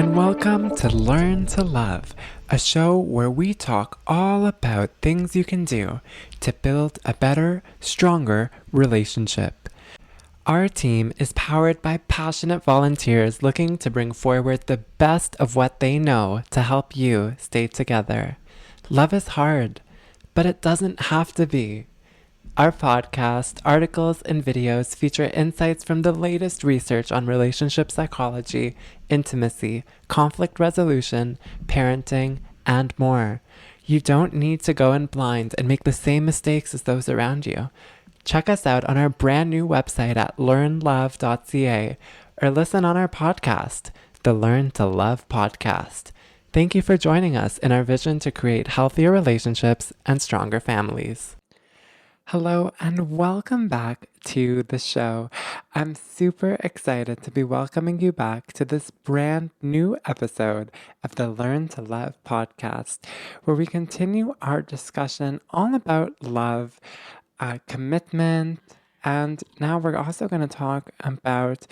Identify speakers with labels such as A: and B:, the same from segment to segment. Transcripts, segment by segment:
A: and welcome to Learn to Love, a show where we talk all about things you can do to build a better, stronger relationship. Our team is powered by passionate volunteers looking to bring forward the best of what they know to help you stay together. Love is hard, but it doesn't have to be. Our podcast, articles, and videos feature insights from the latest research on relationship psychology, intimacy, conflict resolution, parenting, and more. You don't need to go in blind and make the same mistakes as those around you. Check us out on our brand new website at learnlove.ca or listen on our podcast, the Learn to Love podcast. Thank you for joining us in our vision to create healthier relationships and stronger families. Hello and welcome back to the show. I'm super excited to be welcoming you back to this brand new episode of the Learn to Love podcast, where we continue our discussion all about love, commitment, and now we're also going to talk about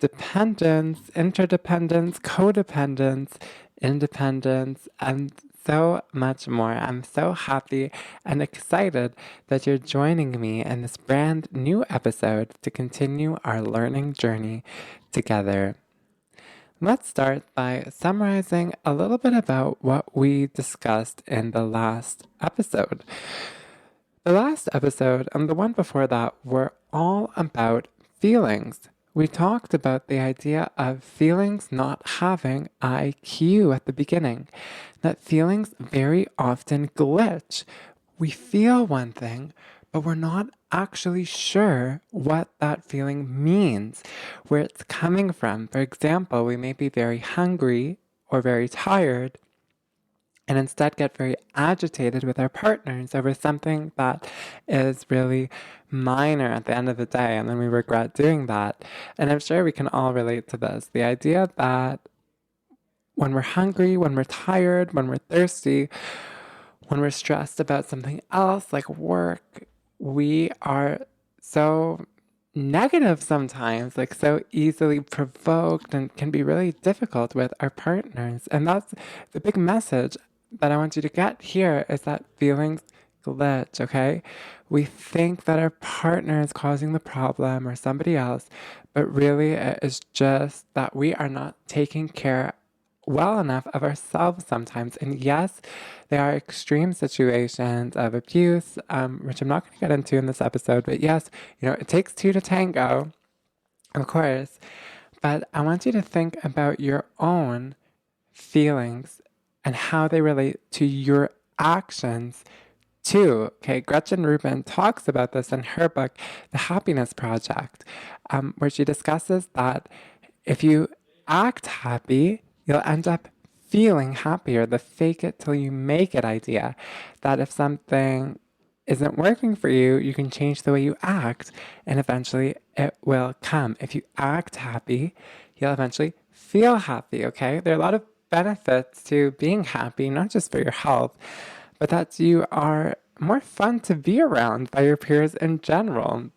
A: dependence, interdependence, codependence, independence, and so much more. I'm so happy and excited that you're joining me in this brand new episode to continue our learning journey together. Let's start by summarizing a little bit about what we discussed in the last episode. The last episode and the one before that were all about feelings. We talked about the idea of feelings not having IQ at the beginning, that feelings very often glitch. We feel one thing, but we're not actually sure what that feeling means, where it's coming from. For example, we may be very hungry or very tired, and instead get very agitated with our partners over something that is really minor at the end of the day, and then we regret doing that. And I'm sure we can all relate to this. The idea that when we're hungry, when we're tired, when we're thirsty, when we're stressed about something else like work, we are so negative sometimes, like so easily provoked, and can be really difficult with our partners. And that's the big message that I want you to get here, is that feelings glitch, okay? We think that our partner is causing the problem or somebody else, but really it is just that we are not taking care well enough of ourselves sometimes. And yes, there are extreme situations of abuse, which I'm not going to get into in this episode, but yes, it takes two to tango, of course. But I want you to think about your own feelings and how they relate to your actions too. Okay, Gretchen Rubin talks about this in her book, The Happiness Project, where she discusses that if you act happy, you'll end up feeling happier. The fake it till you make it idea, that if something isn't working for you, you can change the way you act, and eventually it will come. If you act happy, you'll eventually feel happy, okay? There are a lot of benefits to being happy, not just for your health, but that you are more fun to be around by your peers in general. And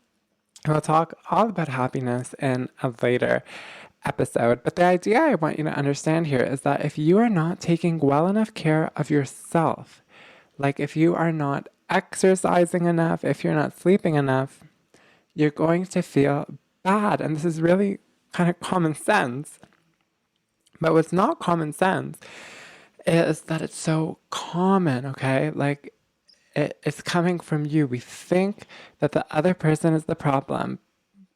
A: we'll talk all about happiness in a later episode. But the idea I want you to understand here is that if you are not taking well enough care of yourself, like if you are not exercising enough, if you're not sleeping enough, you're going to feel bad. And this is really kind of common sense. But what's not common sense is that it's so common, okay? Like, it's coming from you. We think that the other person is the problem,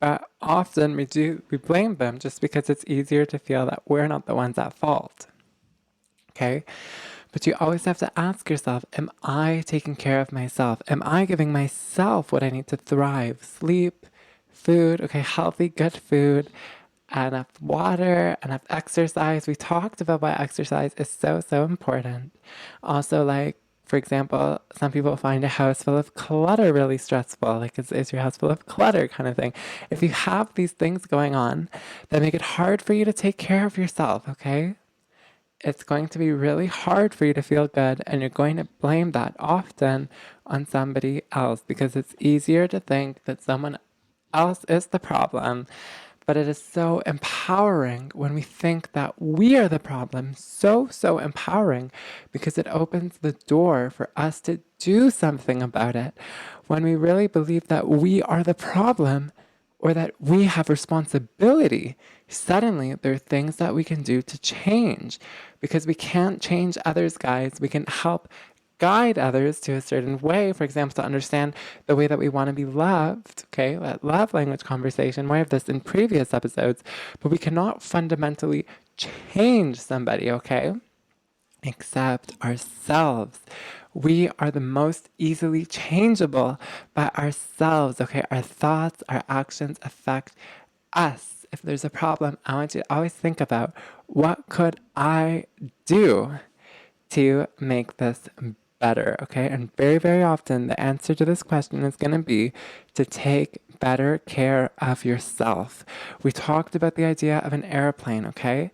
A: but often we blame them just because it's easier to feel that we're not the ones at fault, okay? But you always have to ask yourself, am I taking care of myself? Am I giving myself what I need to thrive? Sleep, food, okay, healthy, good food, enough water, enough exercise. We talked about why exercise is so, so important. Also, like, for example, some people find a house full of clutter really stressful. Like, is your house full of clutter kind of thing? If you have these things going on that make it hard for you to take care of yourself, okay? It's going to be really hard for you to feel good, and you're going to blame that often on somebody else because it's easier to think that someone else is the problem But it is so empowering when we think that we are the problem. So empowering because it opens the door for us to do something about it. When we really believe that we are the problem or that we have responsibility, suddenly there are things that we can do to change because we can't change others, guys. We can help guide others to a certain way, for example, to understand the way that we want to be loved, okay? That love language conversation, more of this in previous episodes, but we cannot fundamentally change somebody, okay? Except ourselves. We are the most easily changeable by ourselves, okay? Our thoughts, our actions affect us. If there's a problem, I want you to always think about what could I do to make this better, okay? And very often the answer to this question is going to be to take better care of yourself. We talked about the idea of an airplane, okay?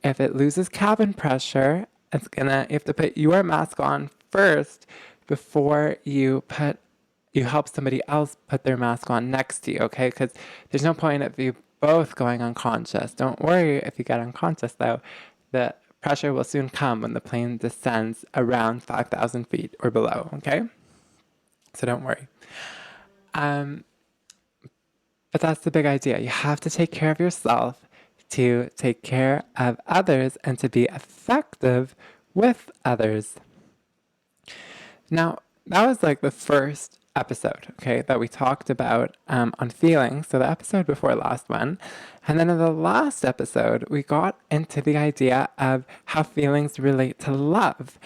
A: If it loses cabin pressure, you have to put your mask on first before you help somebody else put their mask on next to you, okay? Because there's no point of you both going unconscious. Don't worry if you get unconscious, though. The pressure will soon come when the plane descends around 5,000 feet or below, okay? So don't worry. But that's the big idea. You have to take care of yourself to take care of others and to be effective with others. Now, that was like the first episode, okay, that we talked about on feelings. So the episode before last one. And then in the last episode, we got into the idea of how feelings relate to love.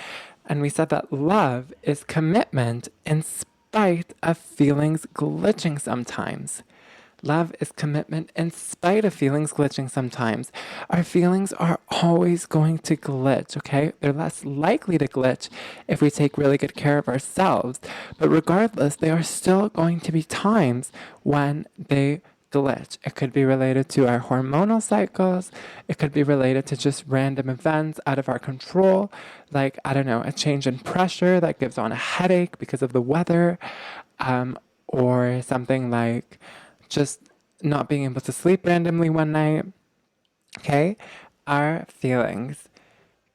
A: And we said that love is commitment in spite of feelings glitching sometimes. Love is commitment in spite of feelings glitching sometimes. Our feelings are always going to glitch, okay? They're less likely to glitch if we take really good care of ourselves. But regardless, there are still going to be times when they glitch. It could be related to our hormonal cycles. It could be related to just random events out of our control, like, I don't know, a change in pressure that gives on a headache because of the weather, or something like just not being able to sleep randomly one night, okay? Our feelings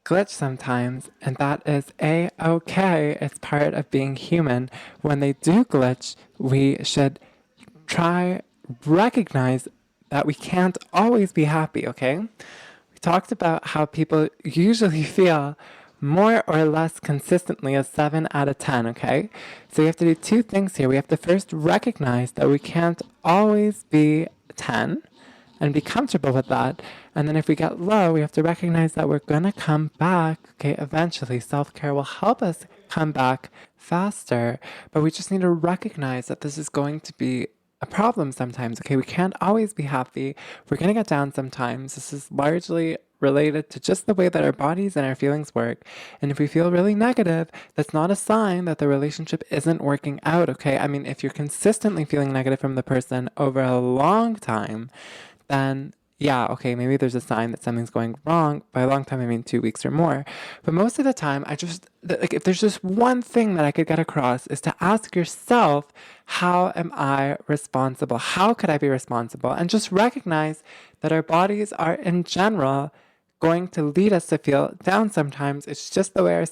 A: glitch sometimes, and that is a-okay. It's part of being human. When they do glitch, we should recognize that we can't always be happy, okay? We talked about how people usually feel more or less consistently a 7 out of 10, okay? So you have to do two things here. We have to first recognize that we can't always be 10 and be comfortable with that. And then if we get low, we have to recognize that we're going to come back, okay? Eventually, self-care will help us come back faster, but we just need to recognize that this is going to be a problem sometimes, okay? We can't always be happy. We're going to get down sometimes. This is largely related to just the way that our bodies and our feelings work. And if we feel really negative, that's not a sign that the relationship isn't working out, okay? I mean, if you're consistently feeling negative from the person over a long time, then yeah, okay, maybe there's a sign that something's going wrong. By a long time, I mean 2 weeks or more. But most of the time, if there's just one thing that I could get across is to ask yourself, how am I responsible? How could I be responsible? And just recognize that our bodies are, in general, going to lead us to feel down sometimes. It's just the way our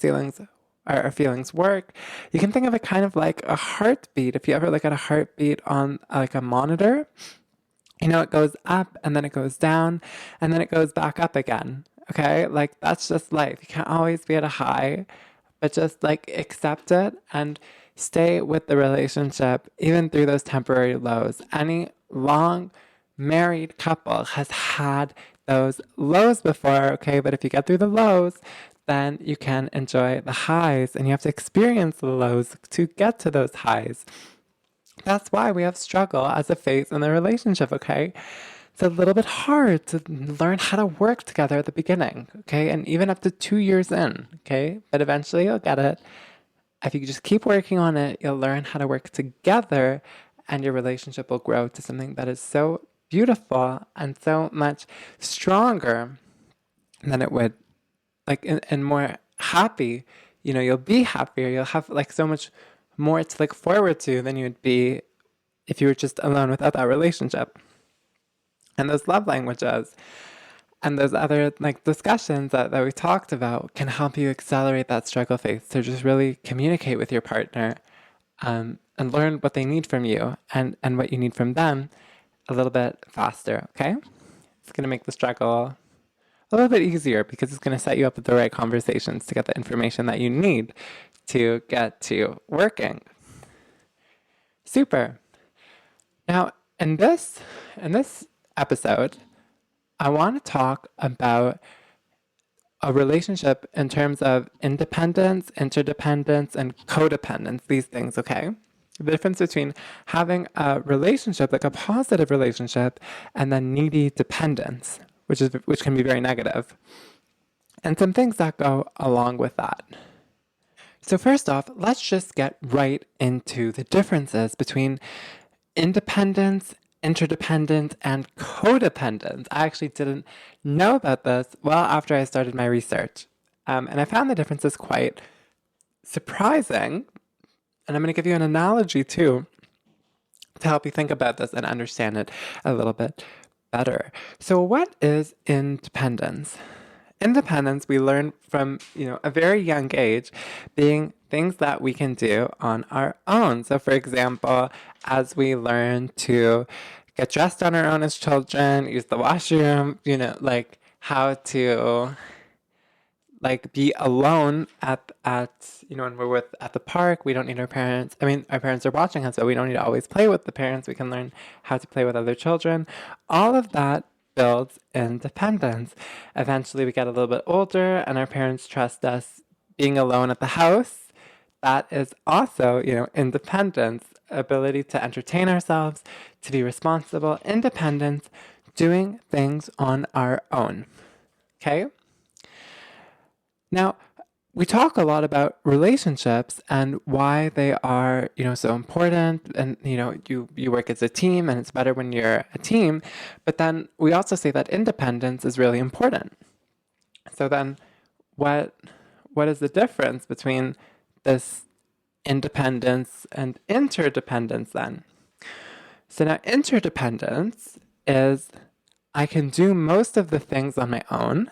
A: feelings work. You can think of it kind of like a heartbeat. If you ever look at a heartbeat on like a monitor, you know, it goes up and then it goes down and then it goes back up again. Okay? Like that's just life. You can't always be at a high, but just like accept it and stay with the relationship even through those temporary lows. Any long married couple has had those lows before, okay? But if you get through the lows, then you can enjoy the highs, and you have to experience the lows to get to those highs. That's why we have struggle as a phase in the relationship, okay? It's a little bit hard to learn how to work together at the beginning, okay? And even up to 2 years in, okay? But eventually you'll get it. If you just keep working on it, you'll learn how to work together, and your relationship will grow to something that is so beautiful and so much stronger than it would, like, and more happy. You know, you'll be happier. You'll have like so much more to look forward to than you would be if you were just alone without that relationship. And those love languages and those other like discussions that we talked about can help you accelerate that struggle phase. So just really communicate with your partner, and learn what they need from you and what you need from them a little bit faster, okay? It's going to make the struggle a little bit easier because it's going to set you up with the right conversations to get the information that you need to get to working. Super. Now, in this episode, I want to talk about a relationship in terms of independence, interdependence, and codependence, these things, okay? The difference between having a relationship, like a positive relationship, and then needy dependence, which can be very negative, and some things that go along with that. So first off, let's just get right into the differences between independence, interdependence, and codependence. I actually didn't know about this well after I started my research. And I found the differences quite surprising. And I'm going to give you an analogy too to help you think about this and understand it a little bit better. So what is independence? Independence, we learn from, a very young age, being things that we can do on our own. So for example, as we learn to get dressed on our own as children, use the washroom, like how to be alone at when we're at the park, we don't need our parents. I mean, our parents are watching us, so we don't need to always play with the parents. We can learn how to play with other children. All of that builds independence. Eventually, we get a little bit older, and our parents trust us being alone at the house. That is also, independence, ability to entertain ourselves, to be responsible, independence, doing things on our own. Okay? Now, we talk a lot about relationships and why they are, so important. And, you work as a team and it's better when you're a team. But then we also say that independence is really important. So then what is the difference between this independence and interdependence then? So now interdependence is I can do most of the things on my own,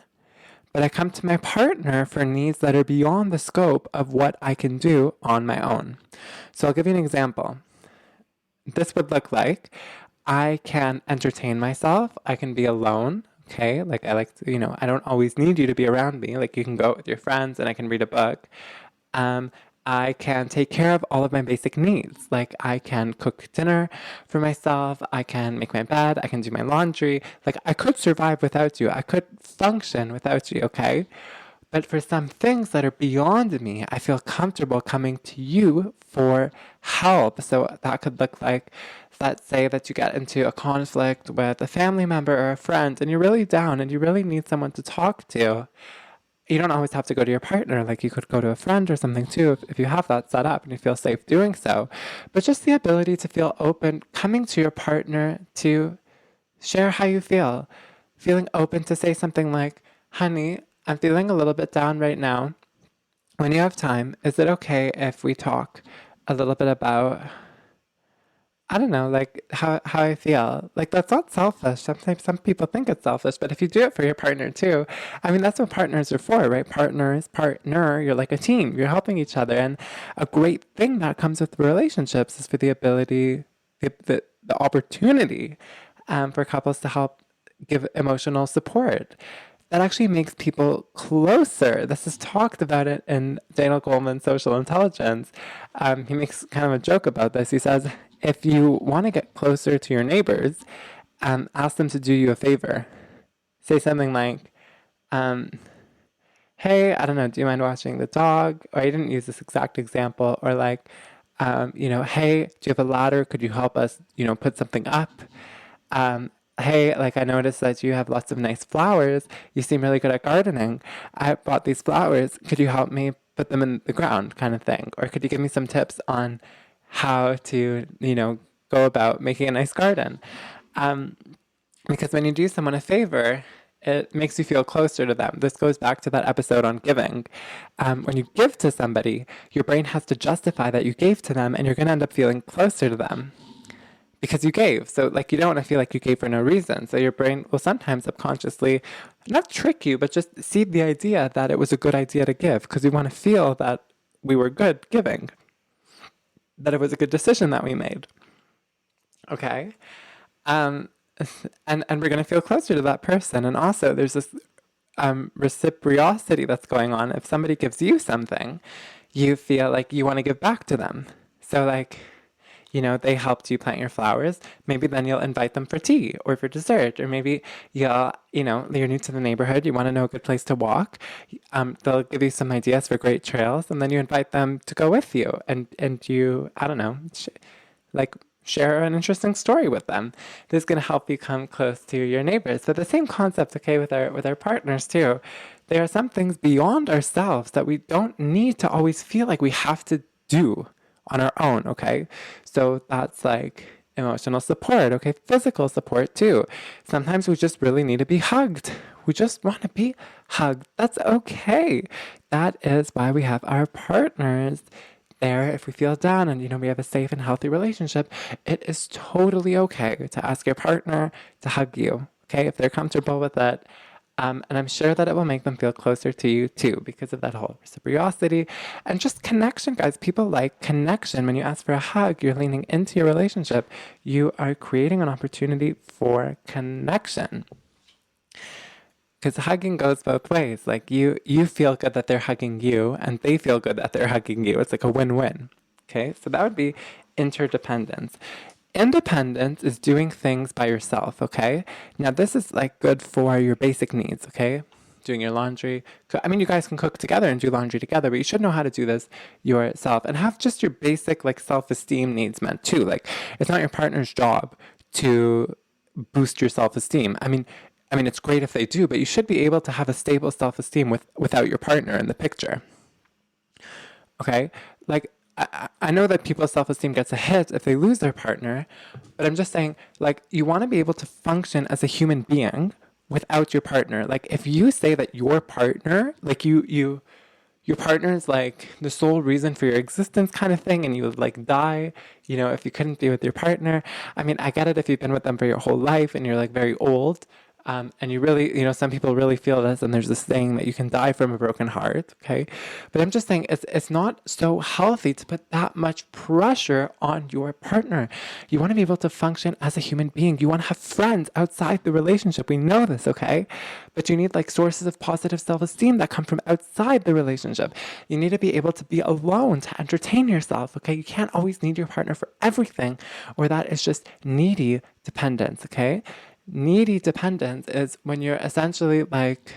A: but I come to my partner for needs that are beyond the scope of what I can do on my own. So I'll give you an example. This would look like I can entertain myself. I can be alone. Okay. Like I like to, I don't always need you to be around me. Like you can go out with your friends and I can read a book. I can take care of all of my basic needs. Like I can cook dinner for myself. I can make my bed. I can do my laundry. Like I could survive without you. I could function without you, okay? But for some things that are beyond me, I feel comfortable coming to you for help. So that could look like, let's say that you get into a conflict with a family member or a friend and you're really down and you really need someone to talk to. You don't always have to go to your partner. Like you could go to a friend or something too if you have that set up and you feel safe doing so. But just the ability to feel open, coming to your partner to share how you feel, feeling open to say something like, honey, I'm feeling a little bit down right now. When you have time, is it okay if we talk a little bit about, I don't know, like how I feel? Like that's not selfish. Sometimes some people think it's selfish, but if you do it for your partner too, I mean, that's what partners are for, right? Partner, you're like a team. You're helping each other. And a great thing that comes with relationships is for the ability, the opportunity for couples to help give emotional support. That actually makes people closer. This is talked about it in Daniel Goleman's Social Intelligence. He makes kind of a joke about this. He says, if you want to get closer to your neighbors, ask them to do you a favor. Say something like, hey, I don't know, do you mind watching the dog? Or I didn't use this exact example. Or like, hey, do you have a ladder? Could you help us, put something up? Hey, like I noticed that you have lots of nice flowers. You seem really good at gardening. I bought these flowers. Could you help me put them in the ground kind of thing? Or could you give me some tips on how to, go about making a nice garden? Because when you do someone a favor, it makes you feel closer to them. This goes back to that episode on giving. When you give to somebody, your brain has to justify that you gave to them and you're going to end up feeling closer to them. because you gave. So like you don't want to feel like you gave for no reason. So your brain will sometimes subconsciously not trick you, but just seed the idea that it was a good idea to give because we want to feel that we were good giving, that it was a good decision that we made. Okay. Um, and we're going to feel closer to that person. And also there's this reciprocity that's going on. If somebody gives you something, you feel like you want to give back to them. So like, they helped you plant your flowers. Maybe then you'll invite them for tea or for dessert, or maybe you're new to the neighborhood. You want to know a good place to walk. They'll give you some ideas for great trails, and then you invite them to go with you, and you, I don't know, like share an interesting story with them. This is going to help you come close to your neighbors. But the same concept, okay, with our partners too. There are some things beyond ourselves that we don't need to always feel like we have to do on our own, okay? So that's like emotional support, okay? Physical support too. Sometimes we just really need to be hugged. We just want to be hugged. That's okay. That is why we have our partners there. If we feel down and we have a safe and healthy relationship, it is totally okay to ask your partner to hug you, okay? If they're comfortable with it. And I'm sure that it will make them feel closer to you too because of that whole reciprocity and just connection, guys. People like connection. When you ask for a hug, you're leaning into your relationship. You are creating an opportunity for connection. Because hugging goes both ways. Like you feel good that they're hugging you and they feel good that they're hugging you. It's like a win-win. Okay, so that would be interdependence. Independence is doing things by yourself, okay? Now, this is like good for your basic needs, okay? Doing your laundry. I mean, you guys can cook together and do laundry together, but you should know how to do this yourself and have just your basic like self-esteem needs met too. Like, it's not your partner's job to boost your self-esteem. I mean, it's great if they do, but you should be able to have a stable self-esteem without your partner in the picture. Okay? Like, I know that people's self-esteem gets a hit if they lose their partner, but I'm just saying, like, you want to be able to function as a human being without your partner. Like, if you say that your partner, like your partner is like the sole reason for your existence kind of thing, and you would like die, if you couldn't be with your partner. I mean, I get it if you've been with them for your whole life and you're like very old. And you really, some people really feel this, and there's this saying that you can die from a broken heart, okay? But I'm just saying it's not so healthy to put that much pressure on your partner. You want to be able to function as a human being. You want to have friends outside the relationship. We know this, okay? But you need like sources of positive self-esteem that come from outside the relationship. You need to be able to be alone to entertain yourself, okay? You can't always need your partner for everything, or that is just needy dependence, okay? Needy dependence is when you're essentially like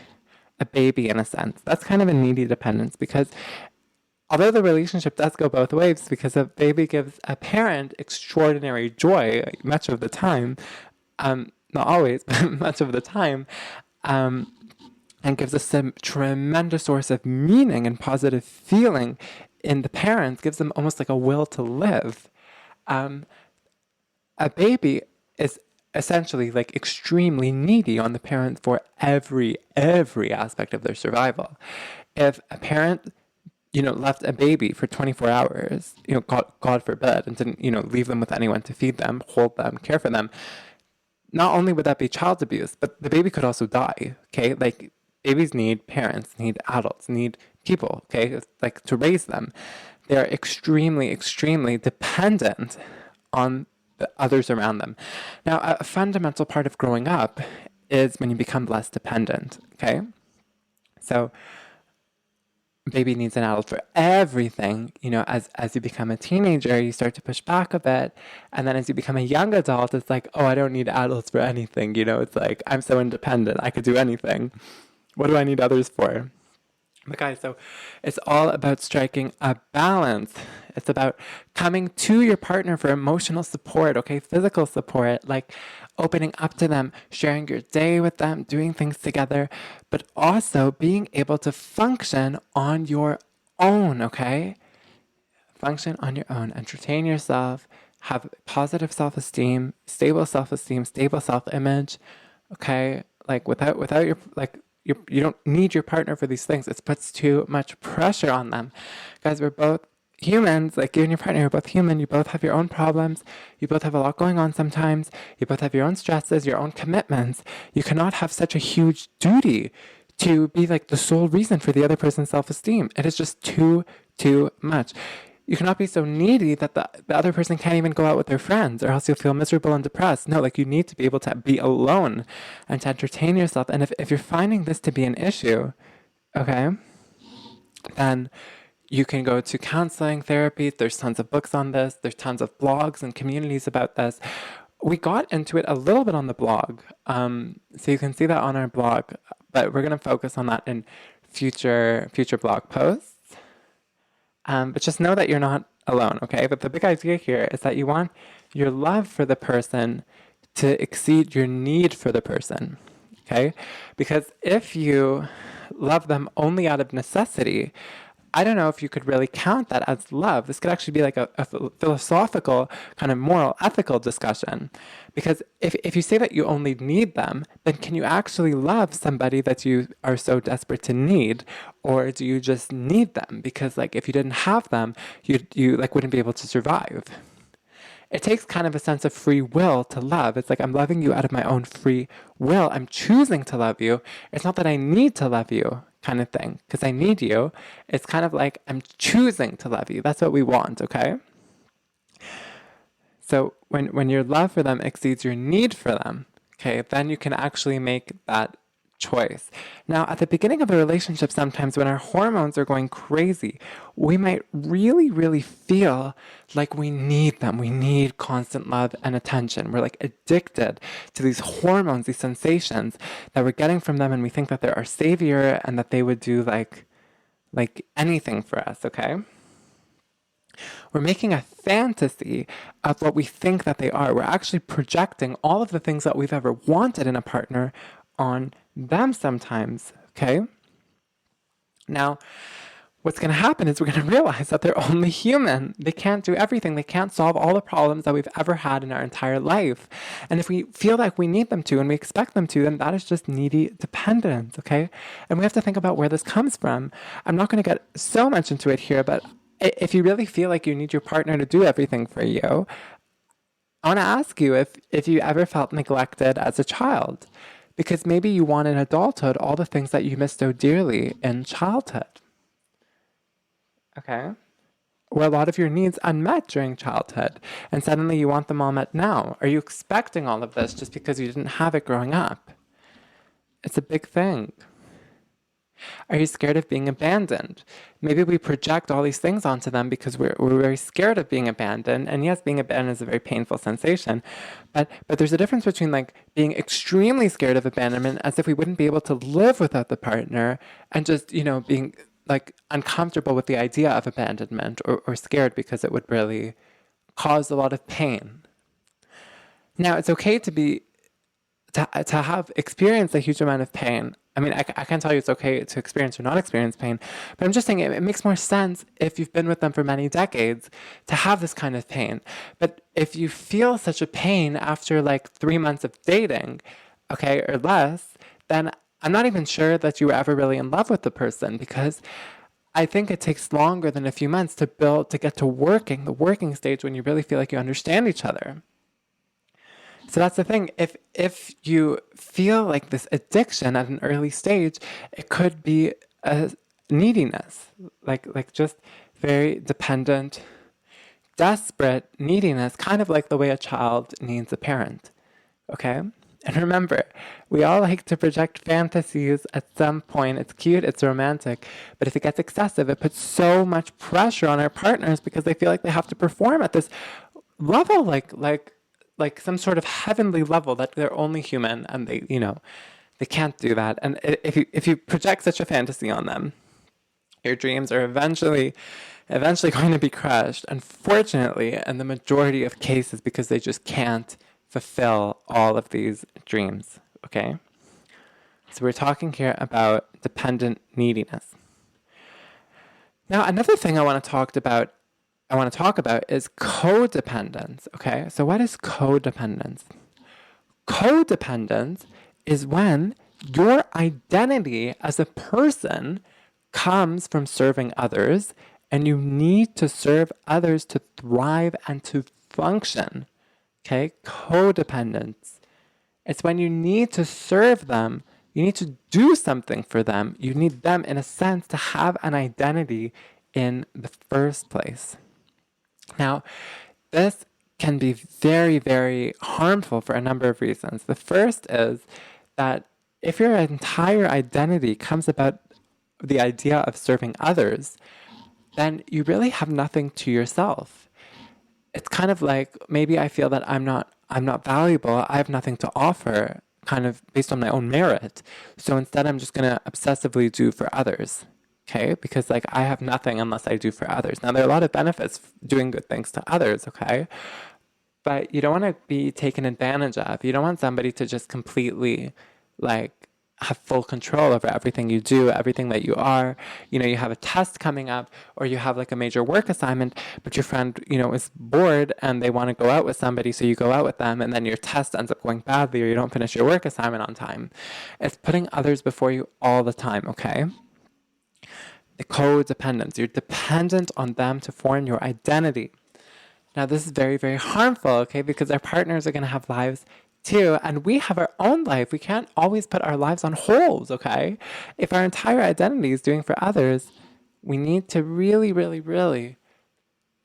A: a baby in a sense. That's kind of a needy dependence because although the relationship does go both ways, because a baby gives a parent extraordinary joy much of the time, not always, but much of the time, and gives us a tremendous source of meaning and positive feeling in the parents, gives them almost like a will to live. A baby is essentially like extremely needy on the parent for every aspect of their survival. If a parent left a baby for 24 hours, God forbid, and didn't leave them with anyone to feed them, hold them, care for them, not only would that be child abuse, but the baby could also die. Okay, like babies need parents, need adults, need people, okay, like to raise them. They're extremely dependent on the others around them. Now, a fundamental part of growing up is when you become less dependent, okay? So, baby needs an adult for everything. As you become a teenager, you start to push back a bit. And then as you become a young adult, it's like, oh, I don't need adults for anything. It's like, I'm so independent. I could do anything. What do I need others for? But guys, so it's all about striking a balance. It's about coming to your partner for emotional support, okay? Physical support, like opening up to them, sharing your day with them, doing things together, but also being able to function on your own, okay? Function on your own. Entertain yourself, have positive self-esteem, stable self-image, okay? Like without your, like, you don't need your partner for these things. It puts too much pressure on them. Guys, we're both humans, like you and your partner are both human, you both have your own problems, you both have a lot going on sometimes, you both have your own stresses, your own commitments. You cannot have such a huge duty to be like the sole reason for the other person's self-esteem. It is just too much. You cannot be so needy that the other person can't even go out with their friends, or else you'll feel miserable and depressed. No, like you need to be able to be alone and to entertain yourself. And if you're finding this to be an issue, okay, then you can go to counseling, therapy. There's tons of books on this. There's tons of blogs and communities about this. We got into it a little bit on the blog. So you can see that on our blog, but we're going to focus on that in future blog posts. But just know that you're not alone, okay? But the big idea here is that you want your love for the person to exceed your need for the person, okay? Because if you love them only out of necessity, I don't know if you could really count that as love. This could actually be like a philosophical, kind of moral, ethical discussion. Because if you say that you only need them, then can you actually love somebody that you are so desperate to need? Or do you just need them? Because like if you didn't have them, you like wouldn't be able to survive. It takes kind of a sense of free will to love. It's like I'm loving you out of my own free will. I'm choosing to love you. It's not that I need to love you kind of thing, because I need you. It's kind of like I'm choosing to love you. That's what we want, okay? So when your love for them exceeds your need for them, okay, then you can actually make that choice. Now, at the beginning of a relationship, sometimes when our hormones are going crazy, we might really, really feel like we need them. We need constant love and attention. We're like addicted to these hormones, these sensations that we're getting from them, and we think that they're our savior and that they would do like anything for us, okay? We're making a fantasy of what we think that they are. We're actually projecting all of the things that we've ever wanted in a partner on them sometimes, okay? Now, what's going to happen is we're going to realize that they're only human. They can't do everything. They can't solve all the problems that we've ever had in our entire life. And if we feel like we need them to and we expect them to, then that is just needy dependence, okay? And we have to think about where this comes from. I'm not going to get so much into it here, but if you really feel like you need your partner to do everything for you, I want to ask you if you ever felt neglected as a child. Because maybe you want in adulthood all the things that you missed so dearly in childhood. Okay? Or a lot of your needs unmet during childhood, and suddenly you want them all met now. Are you expecting all of this just because you didn't have it growing up? It's a big thing. Are you scared of being abandoned? Maybe we project all these things onto them because we're very scared of being abandoned. And yes, being abandoned is a very painful sensation. But there's a difference between like being extremely scared of abandonment, as if we wouldn't be able to live without the partner, and just, being like uncomfortable with the idea of abandonment, or scared because it would really cause a lot of pain. Now, it's okay to have experienced a huge amount of pain. I mean, I can't tell you it's okay to experience or not experience pain, but I'm just saying it makes more sense if you've been with them for many decades to have this kind of pain. But if you feel such a pain after like 3 months of dating, okay, or less, then I'm not even sure that you were ever really in love with the person, because I think it takes longer than a few months to get to the working stage when you really feel like you understand each other. So that's the thing. If you feel like this addiction at an early stage, it could be a neediness, like just very dependent, desperate neediness, kind of like the way a child needs a parent. Okay? And remember, we all like to project fantasies at some point. It's cute, it's romantic, but if it gets excessive, it puts so much pressure on our partners because they feel like they have to perform at this level, like some sort of heavenly level, that they're only human and they can't do that. And if you project such a fantasy on them, your dreams are eventually going to be crushed, unfortunately, in the majority of cases, because they just can't fulfill all of these dreams, okay? So we're talking here about dependent neediness. Now, another thing I want to talk about is codependence, okay? So what is codependence? Codependence is when your identity as a person comes from serving others, and you need to serve others to thrive and to function. Okay? Codependence. It's when you need to serve them, you need to do something for them. You need them, in a sense, to have an identity in the first place. Now, this can be very, very harmful for a number of reasons. The first is that if your entire identity comes about the idea of serving others, then you really have nothing to yourself. It's kind of like, maybe I feel that I'm not valuable, I have nothing to offer, kind of based on my own merit. So instead I'm just gonna obsessively do for others. Okay, because like I have nothing unless I do for others. Now there are a lot of benefits doing good things to others, okay? But you don't want to be taken advantage of. You don't want somebody to just completely like have full control over everything you do, everything that you are. You have a test coming up, or you have like a major work assignment, but your friend, is bored and they want to go out with somebody, so you go out with them, and then your test ends up going badly, or you don't finish your work assignment on time. It's putting others before you all the time, okay? The codependence. You're dependent on them to form your identity. Now, this is very, very harmful, okay, because our partners are going to have lives too, and we have our own life. We can't always put our lives on hold, okay? If our entire identity is doing for others, we need to really, really, really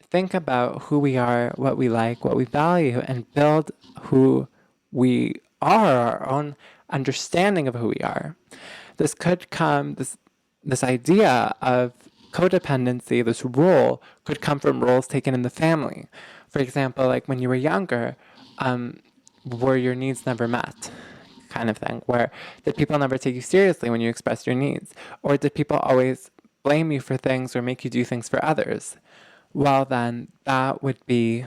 A: think about who we are, what we like, what we value, and build who we are, our own understanding of who we are. This could come, this idea of codependency, this role, could come from roles taken in the family. For example, like when you were younger, were your needs never met? Kind of thing. Where did people never take you seriously when you expressed your needs? Or did people always blame you for things or make you do things for others? Well, then that would be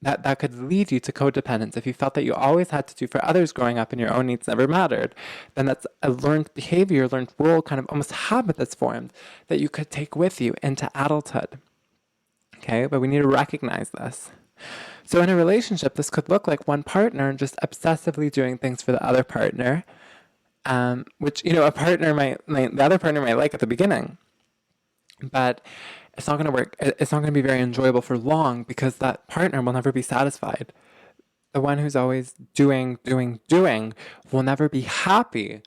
A: that could lead you to codependence. If you felt that you always had to do for others growing up and your own needs never mattered, then that's a learned behavior, learned role, kind of almost habit that's formed that you could take with you into adulthood. Okay, but we need to recognize this. So in a relationship, this could look like one partner just obsessively doing things for the other partner, which a partner the other partner might like at the beginning, but it's not going to work. It's not going to be very enjoyable for long, because that partner will never be satisfied. The one who's always doing will never be happy,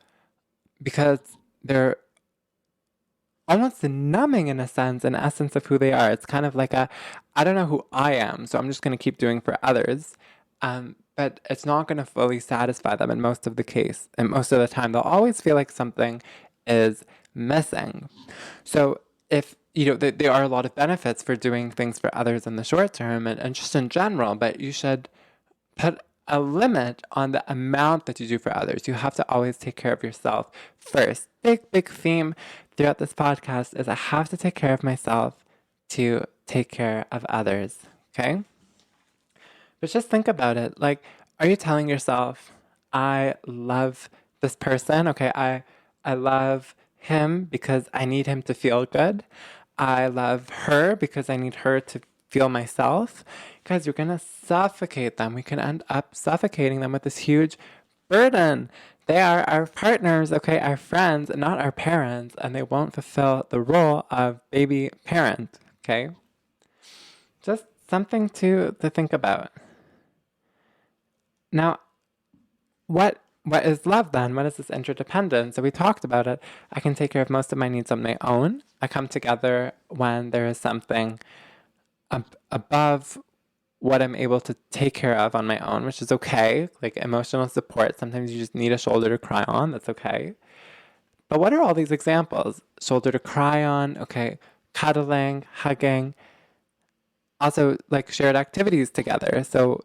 A: because they're almost numbing, in a sense, an essence of who they are. It's kind of like I don't know who I am, so I'm just going to keep doing for others. But it's not going to fully satisfy them in most of the case. And most of the time, they'll always feel like something is missing. So if there are a lot of benefits for doing things for others in the short term and just in general, but you should put a limit on the amount that you do for others. You have to always take care of yourself first. Big theme throughout this podcast is I have to take care of myself to take care of others, okay? But just think about it. Like, are you telling yourself, I love this person, okay? I love him because I need him to feel good. I love her because I need her to feel myself. Guys, you're gonna suffocate them. We can end up suffocating them with this huge burden. They are our partners, okay, our friends, not our parents, and they won't fulfill the role of baby parent, okay? Just something to think about. Now, what is love then? What is this interdependence? So we talked about it. I can take care of most of my needs on my own. I come together when there is something above what I'm able to take care of on my own, which is okay. Like emotional support. Sometimes you just need a shoulder to cry on. That's okay. But what are all these examples? Shoulder to cry on. Okay. Cuddling, hugging. Also, like shared activities together. So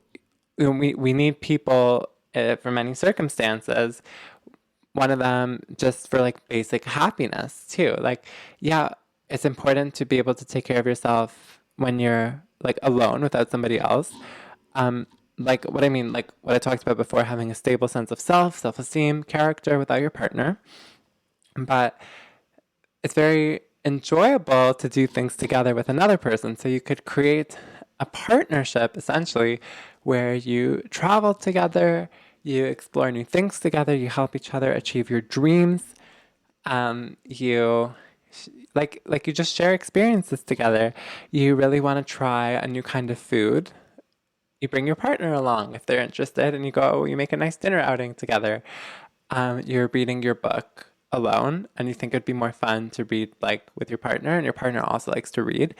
A: we need people for many circumstances. One of them just for like basic happiness too. Like, yeah, it's important to be able to take care of yourself when you're like alone without somebody else. Like what I mean, like what I talked about before, having a stable sense of self-esteem, character without your partner. But it's very enjoyable to do things together with another person. So you could create a partnership essentially where you travel together, you explore new things together, you help each other achieve your dreams, you Like you just share experiences together. You really want to try a new kind of food. You bring your partner along if they're interested, and you go, you make a nice dinner outing together. You're reading your book alone and you think it'd be more fun to read like with your partner, and your partner also likes to read,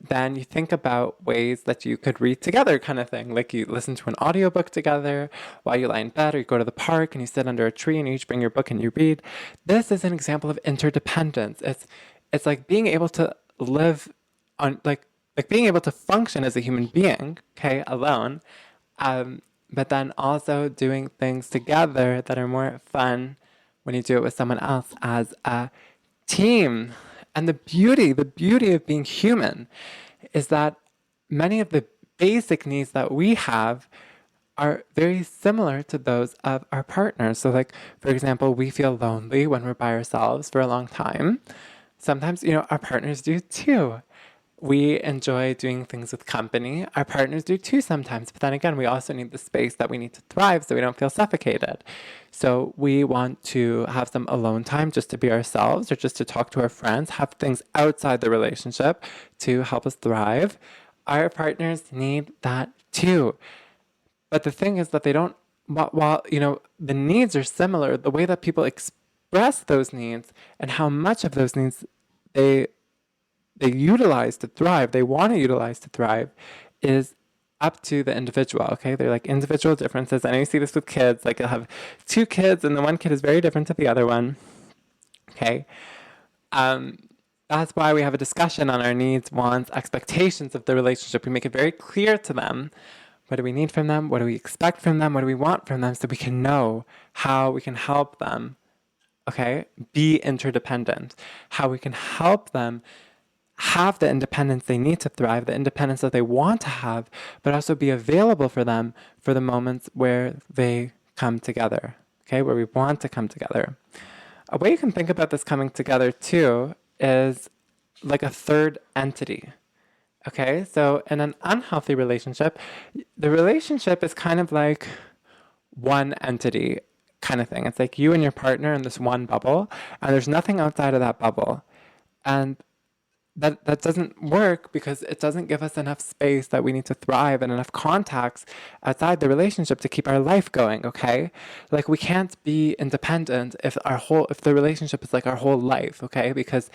A: then you think about ways that you could read together, kind of thing. Like you listen to an audiobook together while you lie in bed, or you go to the park and you sit under a tree and you each bring your book and you read. This is an example of interdependence. It's like being able to live on like being able to function as a human being, okay, alone, but then also doing things together that are more fun when you do it with someone else as a team. And the beauty of being human is that many of the basic needs that we have are very similar to those of our partners. So, like, for example, we feel lonely when we're by ourselves for a long time. Sometimes, our partners do too. We enjoy doing things with company. Our partners do too sometimes. But then again, we also need the space that we need to thrive so we don't feel suffocated. So we want to have some alone time just to be ourselves, or just to talk to our friends, have things outside the relationship to help us thrive. Our partners need that too. But the thing is that they don't, while, the needs are similar, the way that people express those needs and how much of those needs they utilize to thrive, they want to utilize to thrive, is up to the individual, okay? They're like individual differences. I know you see this with kids, like you'll have two kids and the one kid is very different to the other one, okay? That's why we have a discussion on our needs, wants, expectations of the relationship. We make it very clear to them. What do we need from them? What do we expect from them? What do we want from them? So we can know how we can help them, okay, be interdependent, how we can help them have the independence they need to thrive, the independence that they want to have, but also be available for them for the moments where they come together, okay, where we want to come together. A way you can think about this coming together too is like a third entity. Okay, so in an unhealthy relationship, the relationship is kind of like one entity kind of thing. It's like you and your partner in this one bubble, and there's nothing outside of that bubble. And that doesn't work because it doesn't give us enough space that we need to thrive, and enough contacts outside the relationship to keep our life going, okay? Like we can't be independent if the relationship is like our whole life, okay? Because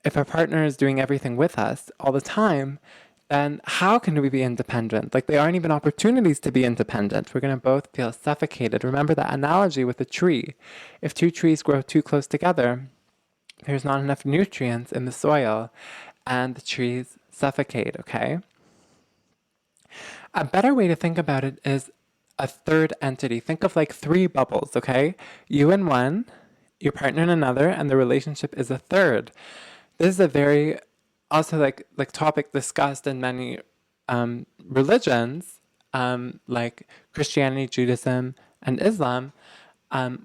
A: if our partner is doing everything with us all the time, then how can we be independent? Like there aren't even opportunities to be independent. We're going to both feel suffocated. Remember that analogy with a tree. If two trees grow too close together, there's not enough nutrients in the soil and the trees suffocate, okay? A better way to think about it is a third entity. Think of like three bubbles, okay? You in one, your partner in another, and the relationship is a third. This is a very also like topic discussed in many religions, like Christianity, Judaism, and Islam,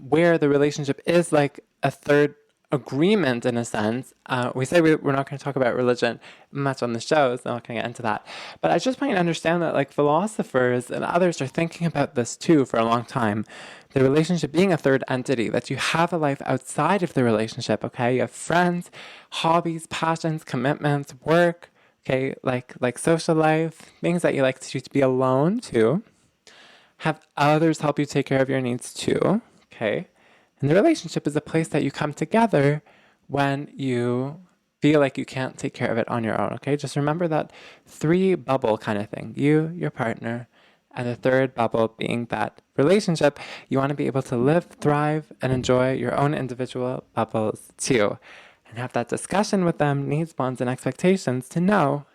A: where the relationship is like a third agreement in a sense. We say we're not going to talk about religion much on the show, so I'm not going to get into that. But I just want you to understand that like philosophers and others are thinking about this too for a long time. The relationship being a third entity, that you have a life outside of the relationship, okay? You have friends, hobbies, passions, commitments, work, okay? Like social life, things that you like to be alone too. Have others help you take care of your needs too, okay? And the relationship is a place that you come together when you feel like you can't take care of it on your own, okay? Just remember that three bubble kind of thing. You, your partner, and the third bubble being that relationship. You want to be able to live, thrive, and enjoy your own individual bubbles too. And have that discussion with them, needs, wants, and expectations, to know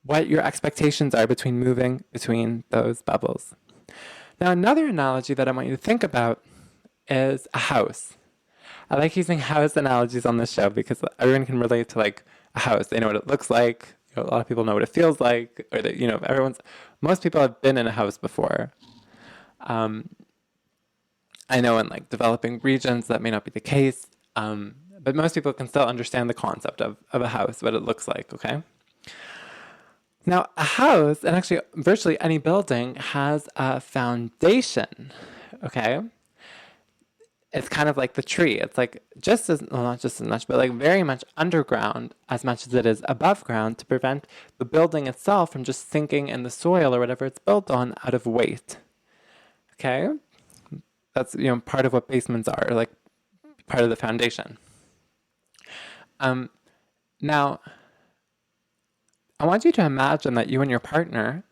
A: what your expectations are between moving between those bubbles. Now, another analogy that I want you to think about is a house. I like using house analogies on this show because everyone can relate to like a house. They know what it looks like. A lot of people know what it feels like, or that most people have been in a house before. I know in like developing regions that may not be the case, but most people can still understand the concept of a house, what it looks like, okay? Now, a house, and actually virtually any building, has a foundation, okay? it's kind of like the tree. It's like just as, well, not just as much, but like very much underground as much as it is above ground to prevent the building itself from just sinking in the soil or whatever it's built on out of weight. Okay? That's, part of what basements are, like part of the foundation. Now, I want you to imagine that you and your partner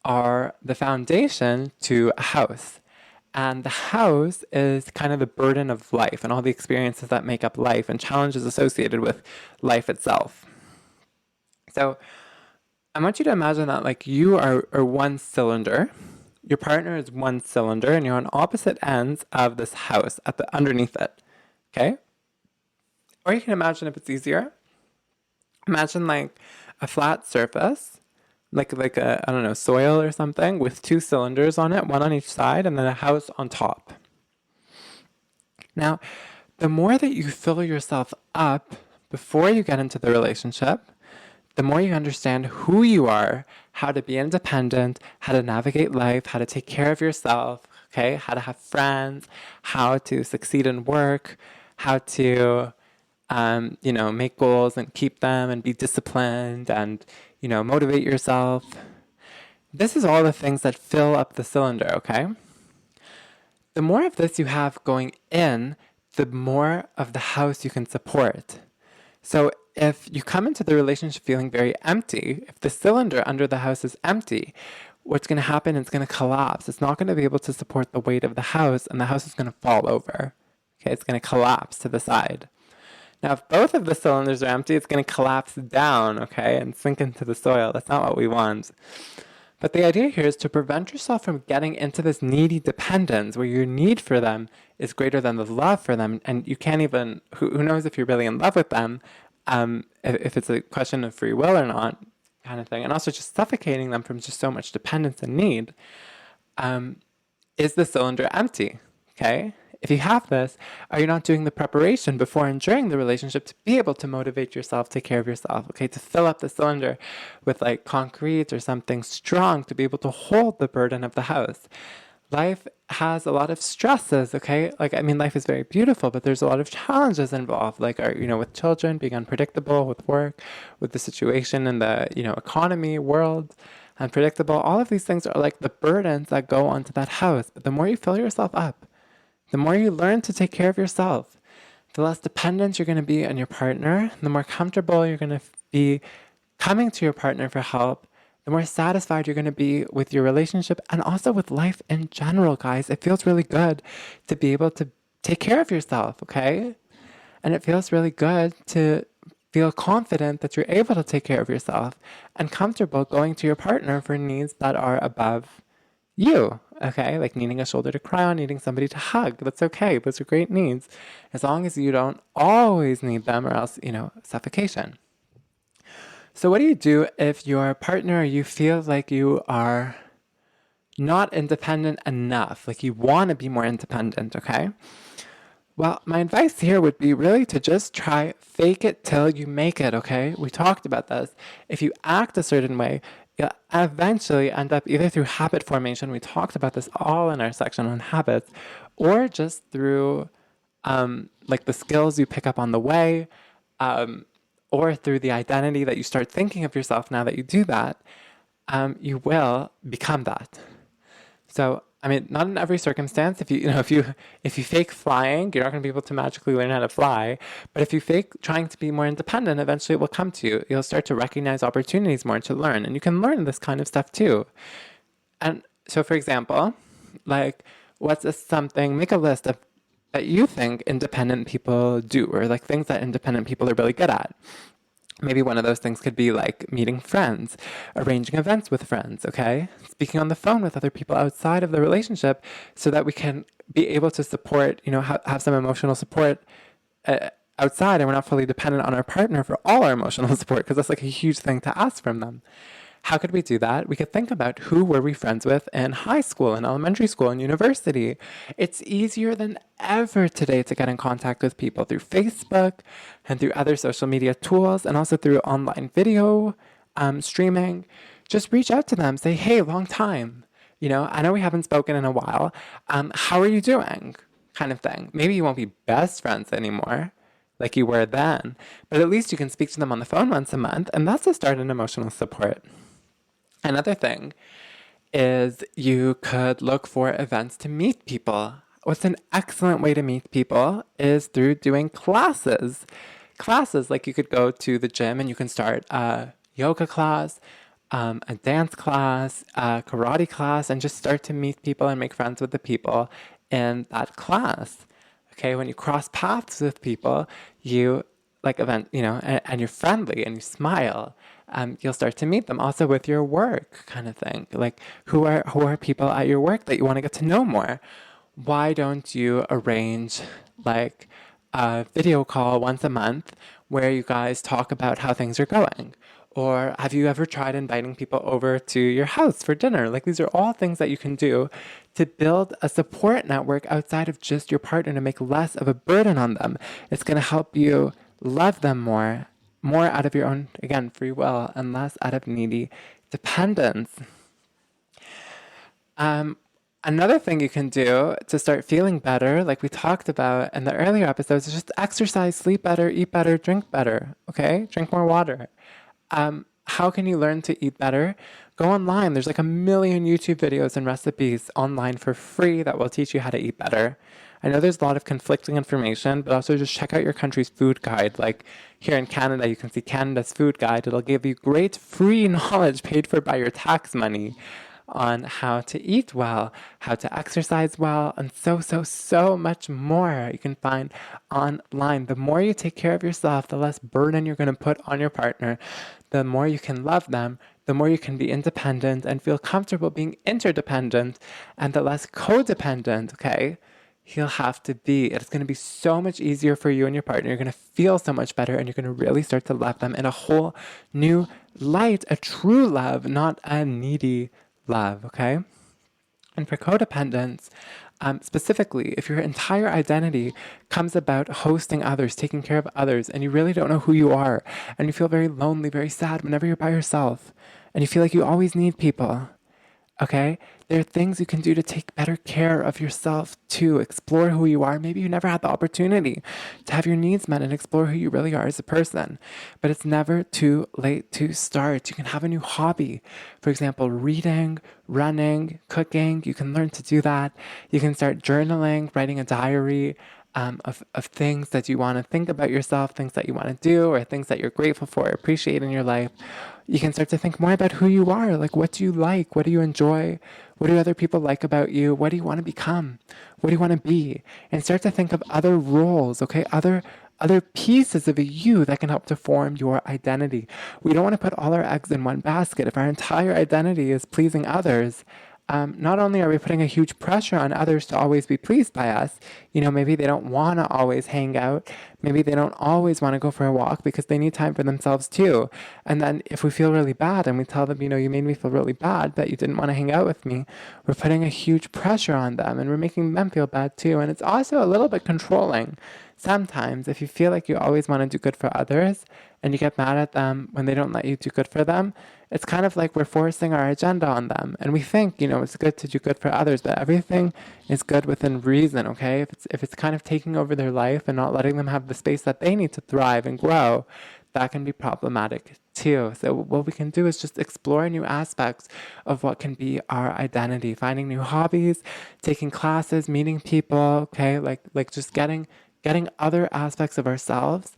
A: are the foundation to a house. And the house is kind of the burden of life and all the experiences that make up life and challenges associated with life itself. So I want you to imagine that like you are one cylinder, your partner is one cylinder, and you're on opposite ends of this house at the underneath it. Okay? Or you can imagine, if it's easier, imagine like a flat surface, like a, I don't know, soil or something, with two cylinders on it, one on each side, and then a house on top. Now, the more that you fill yourself up before you get into the relationship, the more you understand who you are, how to be independent, how to navigate life, how to take care of yourself, okay, how to have friends, how to succeed in work, how to make goals and keep them and be disciplined and, motivate yourself. This is all the things that fill up the cylinder, okay? The more of this you have going in, the more of the house you can support. So if you come into the relationship feeling very empty, if the cylinder under the house is empty, what's going to happen is it's going to collapse. It's not going to be able to support the weight of the house, and the house is going to fall over. Okay, it's going to collapse to the side. Now, if both of the cylinders are empty, it's going to collapse down, okay, and sink into the soil. That's not what we want. But the idea here is to prevent yourself from getting into this needy dependence where your need for them is greater than the love for them, and you can't even, who knows if you're really in love with them, if it's a question of free will or not, kind of thing, and also just suffocating them from just so much dependence and need. Is the cylinder empty, okay? If you have this, are you not doing the preparation before and during the relationship to be able to motivate yourself, take care of yourself, okay? To fill up the cylinder with like concrete or something strong to be able to hold the burden of the house. Life has a lot of stresses, okay? Life is very beautiful, but there's a lot of challenges involved, like, with children being unpredictable, with work, with the situation in the, economy, world, unpredictable. All of these things are like the burdens that go onto that house. But the more you fill yourself up, the more you learn to take care of yourself, the less dependent you're going to be on your partner, the more comfortable you're going to be coming to your partner for help, the more satisfied you're going to be with your relationship and also with life in general, guys. It feels really good to be able to take care of yourself, okay? And it feels really good to feel confident that you're able to take care of yourself and comfortable going to your partner for needs that are above you, okay? Like needing a shoulder to cry on, needing somebody to hug. That's okay. Those are great needs, as long as you don't always need them, or else, suffocation. So what do you do if your partner, you feel like you are not independent enough, like you want to be more independent, okay? Well, my advice here would be really to just try fake it till you make it, okay? We talked about this. If you act a certain way, you'll eventually end up either through habit formation, we talked about this all in our section on habits, or just through like the skills you pick up on the way, or through the identity that you start thinking of yourself now that you do that, you will become that. So, not in every circumstance. If you fake flying, you're not going to be able to magically learn how to fly. But if you fake trying to be more independent, eventually it will come to you. You'll start to recognize opportunities more to learn, and you can learn this kind of stuff too. And so, for example, like, make a list of that you think independent people do, or like things that independent people are really good at. Maybe one of those things could be like meeting friends, arranging events with friends, okay? Speaking on the phone with other people outside of the relationship so that we can be able to support, have some emotional support outside, and we're not fully dependent on our partner for all our emotional support, because that's like a huge thing to ask from them. How could we do that? We could think about who were we friends with in high school and elementary school and university. It's easier than ever today to get in contact with people through Facebook and through other social media tools, and also through online video streaming. Just reach out to them. Say, hey, long time. I know we haven't spoken in a while. How are you doing? kind of thing. Maybe you won't be best friends anymore like you were then, but at least you can speak to them on the phone once a month, and that's a start in emotional support. Another thing is you could look for events to meet people. What's an excellent way to meet people is through doing classes. Classes, like you could go to the gym and you can start a yoga class, a dance class, a karate class, and just start to meet people and make friends with the people in that class. Okay, when you cross paths with people, you like event, and you're friendly and you smile. You'll start to meet them also with your work, kind of thing. Like who are people at your work that you want to get to know more? Why don't you arrange like a video call once a month where you guys talk about how things are going? Or have you ever tried inviting people over to your house for dinner? Like, these are all things that you can do to build a support network outside of just your partner to make less of a burden on them. It's going to help you love them more out of your own, again, free will, and less out of needy dependence. Another thing you can do to start feeling better, like we talked about in the earlier episodes, is just exercise, sleep better, eat better, drink better, okay? Drink more water. How can you learn to eat better? Go online. There's like a million YouTube videos and recipes online for free that will teach you how to eat better. I know there's a lot of conflicting information, but also just check out your country's food guide. Like here in Canada, you can see Canada's food guide. It'll give you great free knowledge paid for by your tax money on how to eat well, how to exercise well, and so much more you can find online. The more you take care of yourself, the less burden you're going to put on your partner, the more you can love them, the more you can be independent and feel comfortable being interdependent, and the less codependent, okay, he'll have to be. It's going to be so much easier for you and your partner. You're going to feel so much better, and you're going to really start to love them in a whole new light, a true love, not a needy love, okay? And for codependence, specifically, if your entire identity comes about hosting others, taking care of others, and you really don't know who you are, and you feel very lonely, very sad whenever you're by yourself, and you feel like you always need people, okay? There are things you can do to take better care of yourself, to explore who you are. Maybe you never had the opportunity to have your needs met and explore who you really are as a person. But it's never too late to start. You can have a new hobby. For example, reading, running, cooking. You can learn to do that. You can start journaling, writing a diary, of things that you want to think about yourself, things that you want to do, or things that you're grateful for, appreciate in your life. You can start to think more about who you are. Like, what do you like? What do you enjoy? What do other people like about you? What do you want to become? What do you want to be? And start to think of other roles, okay? Other pieces of you that can help to form your identity. We don't want to put all our eggs in one basket. If our entire identity is pleasing others, not only are we putting a huge pressure on others to always be pleased by us, maybe they don't want to always hang out. Maybe they don't always want to go for a walk because they need time for themselves too. And then if we feel really bad and we tell them, you made me feel really bad that you didn't want to hang out with me, we're putting a huge pressure on them and we're making them feel bad too. And it's also a little bit controlling. Sometimes if you feel like you always want to do good for others and you get mad at them when they don't let you do good for them, it's kind of like we're forcing our agenda on them. And we think, it's good to do good for others, but everything is good within reason, okay? If it's kind of taking over their life and not letting them have the space that they need to thrive and grow, that can be problematic too. So what we can do is just explore new aspects of what can be our identity, finding new hobbies, taking classes, meeting people, okay? Like just getting other aspects of ourselves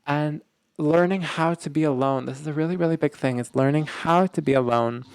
A: and learning how to be alone. This is a really, really big thing. It's learning how to be alone,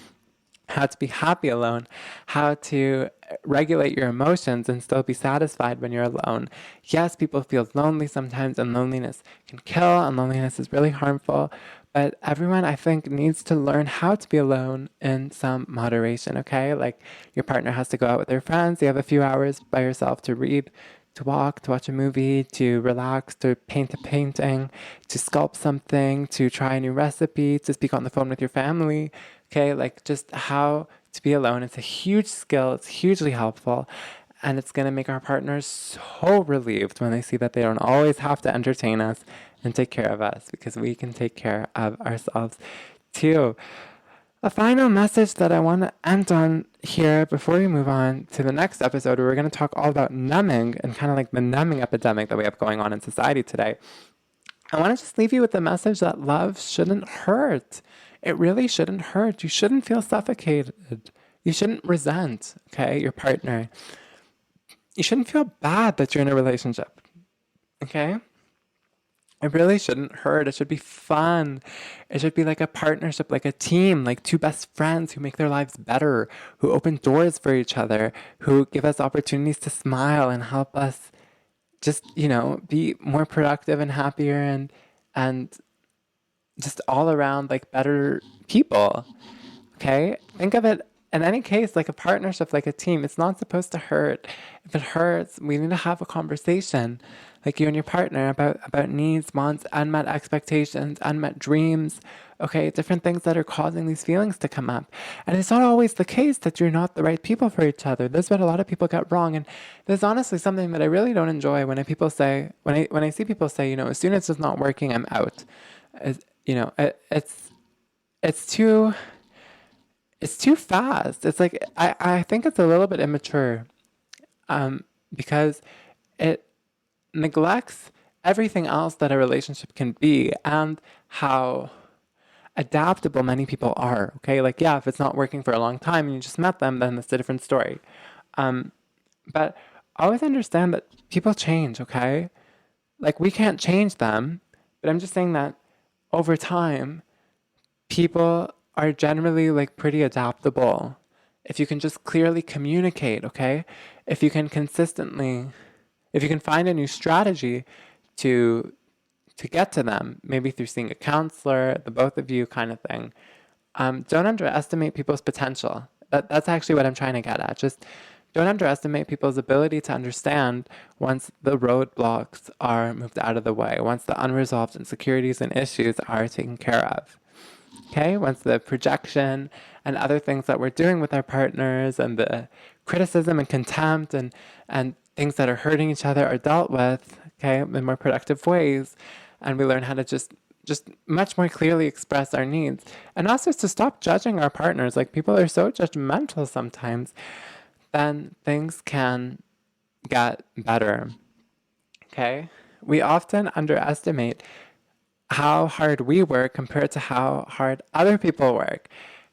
A: how to be happy alone, how to regulate your emotions and still be satisfied when you're alone. Yes, people feel lonely sometimes, and loneliness can kill, and loneliness is really harmful. But everyone, I think, needs to learn how to be alone in some moderation, okay? Like your partner has to go out with their friends. You have a few hours by yourself to read, to walk, to watch a movie, to relax, to paint a painting, to sculpt something, to try a new recipe, to speak on the phone with your family. Okay, like just how to be alone. It's a huge skill. It's hugely helpful. And it's going to make our partners so relieved when they see that they don't always have to entertain us and take care of us, because we can take care of ourselves too. A final message that I want to end on here before we move on to the next episode, where we're going to talk all about numbing and kind of like the numbing epidemic that we have going on in society today. I want to just leave you with the message that love shouldn't hurt. It really shouldn't hurt. You shouldn't feel suffocated. You shouldn't resent, okay, your partner. You shouldn't feel bad that you're in a relationship, okay? It really shouldn't hurt. It should be fun. It should be like a partnership, like a team, like two best friends who make their lives better, who open doors for each other, who give us opportunities to smile and help us just, be more productive and happier and just all around like better people. Okay? Think of it in any case like a partnership, like a team. It's not supposed to hurt. If it hurts, we need to have a conversation, like you and your partner, about needs, wants, unmet expectations, unmet dreams, okay, different things that are causing these feelings to come up. And it's not always the case that you're not the right people for each other. This is what a lot of people get wrong. And there's honestly something that I really don't enjoy when I see people say, as soon as it's not working, I'm out. It's too fast. It's like I think it's a little bit immature, because it neglects everything else that a relationship can be and how adaptable many people are. Okay, like yeah, if it's not working for a long time and you just met them, then that's a different story. But always understand that people change. Okay, like we can't change them, but I'm just saying that over time, people are generally like pretty adaptable. If you can just clearly communicate, okay? If you can find a new strategy to get to them, maybe through seeing a counselor, the both of you kind of thing. Don't underestimate people's potential. That's actually what I'm trying to get at. Just don't underestimate people's ability to understand once the roadblocks are moved out of the way, once the unresolved insecurities and issues are taken care of. Okay, once the projection and other things that we're doing with our partners and the criticism and contempt and things that are hurting each other are dealt with, okay, in more productive ways, and we learn how to just much more clearly express our needs. And also to stop judging our partners. Like people are so judgmental sometimes, then things can get better. Okay? We often underestimate how hard we work compared to how hard other people work.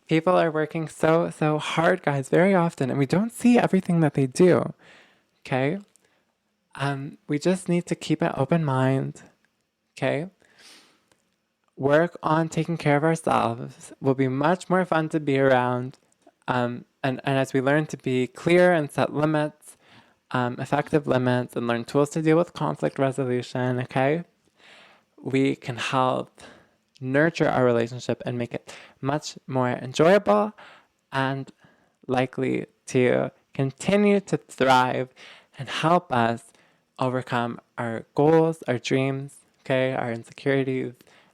A: People are working so hard, guys, very often, and we don't see everything that they do. Okay? We just need to keep an open mind. Okay? Work on taking care of ourselves. Will be much more fun to be around. And as we learn to be clear and set limits, effective limits, and learn tools to deal with conflict resolution, okay? We can help nurture our relationship and make it much more enjoyable and likely to continue to thrive and help us overcome our goals, our dreams, okay, our insecurities,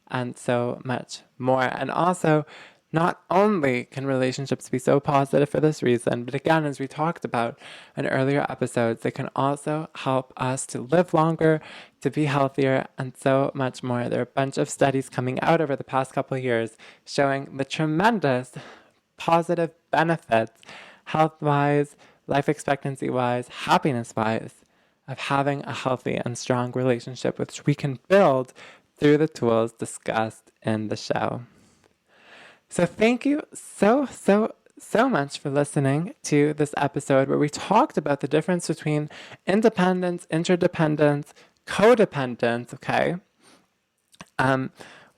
A: and so much more. And also, not only can relationships be so positive for this reason, but again, as we talked about in earlier episodes, they can also help us to live longer, to be healthier, and so much more. There are a bunch of studies coming out over the past couple of years showing the tremendous positive benefits, health-wise, life expectancy-wise, happiness-wise, of having a healthy and strong relationship, which we can build through the tools discussed in the show. So thank you so much for listening to this episode where we talked about the difference between independence, interdependence, codependence, okay?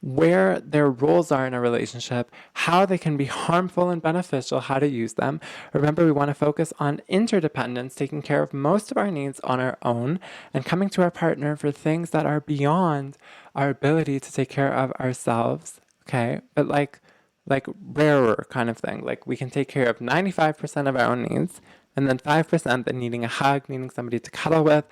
A: Where their roles are in a relationship, how they can be harmful and beneficial, how to use them. Remember, we want to focus on interdependence, taking care of most of our needs on our own, and coming to our partner for things that are beyond our ability to take care of ourselves, okay? But like rarer kind of thing. Like we can take care of 95% of our own needs, and then 5% that needing a hug, needing somebody to cuddle with,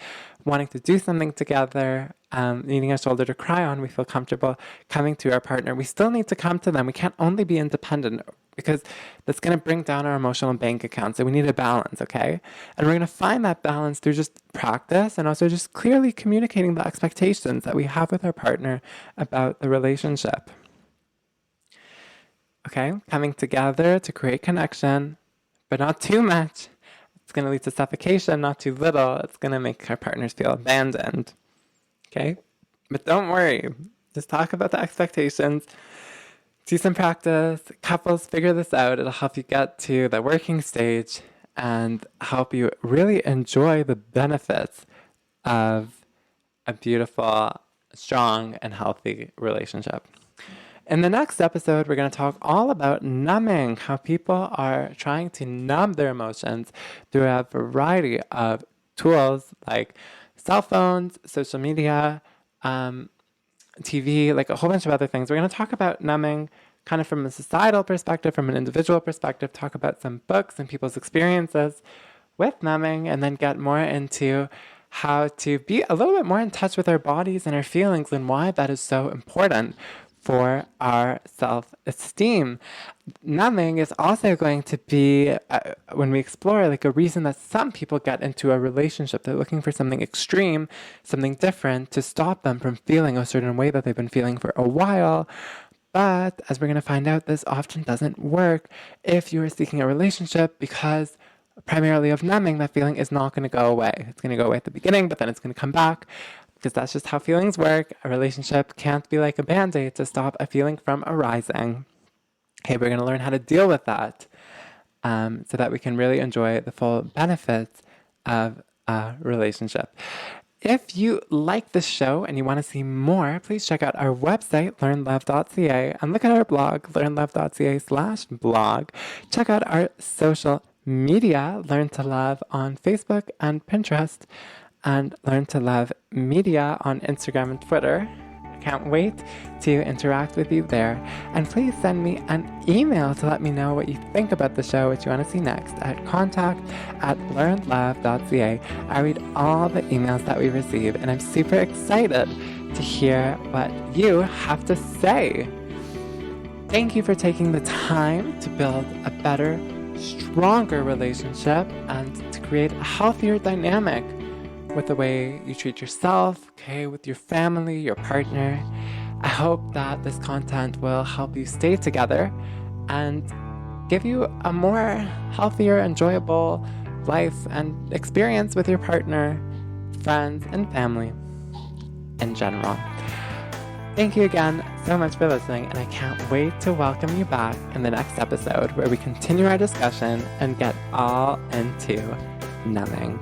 A: wanting to do something together, needing a shoulder to cry on, we feel comfortable coming to our partner. We still need to come to them. We can't only be independent because that's going to bring down our emotional bank account. So we need a balance, okay? And we're going to find that balance through just practice and also just clearly communicating the expectations that we have with our partner about the relationship. okay? Coming together to create connection, but not too much. It's going to lead to suffocation, not too little. It's going to make our partners feel abandoned, okay? But don't worry. Just talk about the expectations. Do some practice. Couples, figure this out. It'll help you get to the working stage and help you really enjoy the benefits of a beautiful, strong, and healthy relationship. In the next episode, we're going to talk all about numbing, how people are trying to numb their emotions through a variety of tools like cell phones, social media, TV, like a whole bunch of other things. We're going to talk about numbing kind of from a societal perspective, from an individual perspective, talk about some books and people's experiences with numbing, and then get more into how to be a little bit more in touch with our bodies and our feelings and why that is so important for our self-esteem. Numbing is also going to be, when we explore, like a reason that some people get into a relationship. They're looking for something extreme, something different to stop them from feeling a certain way that they've been feeling for a while. But as we're going to find out, this often doesn't work if you are seeking a relationship because primarily of numbing, that feeling is not going to go away. It's going to go away at the beginning, but then it's going to come back. Because that's just how feelings work. A relationship can't be like a band-aid to stop a feeling from arising. Okay, we're going to learn how to deal with that so that we can really enjoy the full benefits of a relationship. If you like this show and you want to see more, please check out our website, learnlove.ca, and look at our blog, learnlove.ca/blog. Check out our social media, Learn to Love on Facebook and Pinterest, and Learn to Love Media on Instagram and Twitter. I can't wait to interact with you there. And please send me an email to let me know what you think about the show, what you want to see next, at contact@learnlove.ca. I read all the emails that we receive, and I'm super excited to hear what you have to say. Thank you for taking the time to build a better, stronger relationship and to create a healthier dynamic with the way you treat yourself, okay, with your family, your partner. I hope that this content will help you stay together and give you a more healthier, enjoyable life and experience with your partner, friends, and family in general. Thank you again so much for listening, and I can't wait to welcome you back in the next episode where we continue our discussion and get all into numbing.